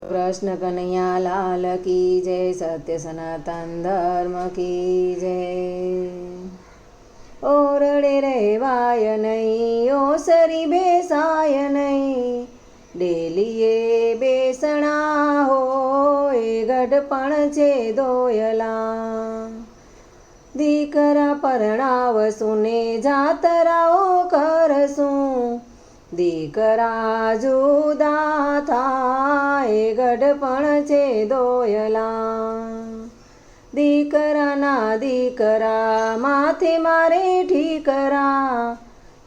कृष्ण कन्हैया लाल की जय। सत्य सनातन धर्म की जय। ओरड़े रेवाय नहीं, ओसरी बेसाय नहीं, डेलिये बेसणा होय गढ़पण छे दोयला। दीकरा परणावसुं ने जातराओ करसूं, दीकरा जुदा थाय गढ़पण छे दोयला। दीकराना दीकरा माथे मारे ठीकरा,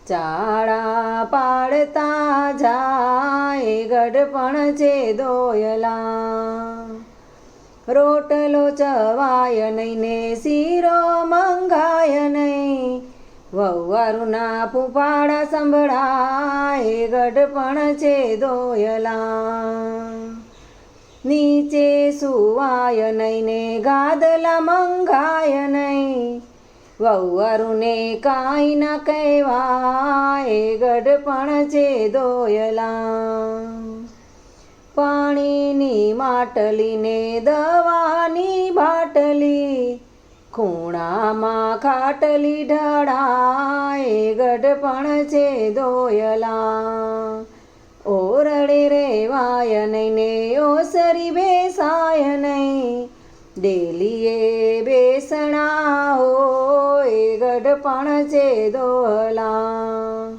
चाड़ा पाड़ता जाय गढ़पण छे दोयला। रोटलो चवाय नहीं ने सीरो मंगाय नहीं, वहुवारुना फूफाड़ा संभळाय गढ़पण छे दोयला। नीचे सुवाय नहीं ने गादला मंगाय नहीं, वहुवारुने काई न कहेवाय गढ़पण छे दोयला। पाणीनी માટલી ને દવાની બાટલી, ખૂણામાં ખાટલી ઢળાય ગઢપણ છે દોયલા। ઓરડે રેવાય નહીં ને ઓસરી બેસાય નહીં, ડેલીએ બેસણા હોય ગઢપણ છે દોહલા।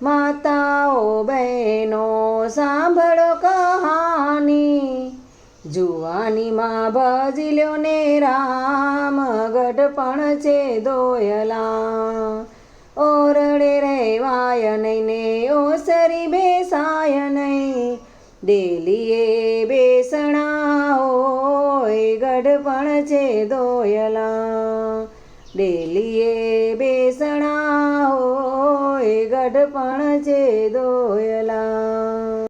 માતાઓ બહેનો સાંભળો કહાની, જુવાનીમાં ભજી લ્યો ને રામ ગઢપણ છે દોયલા। ઓરડે રહેવાય નહીં ને ઓસરી બેસાય નહીં, ડેલીએ બેસણા હોય ગઢપણ છે દોયલા। ડેલીએ બેસણા હોય ગઢપણ છે દોયલા।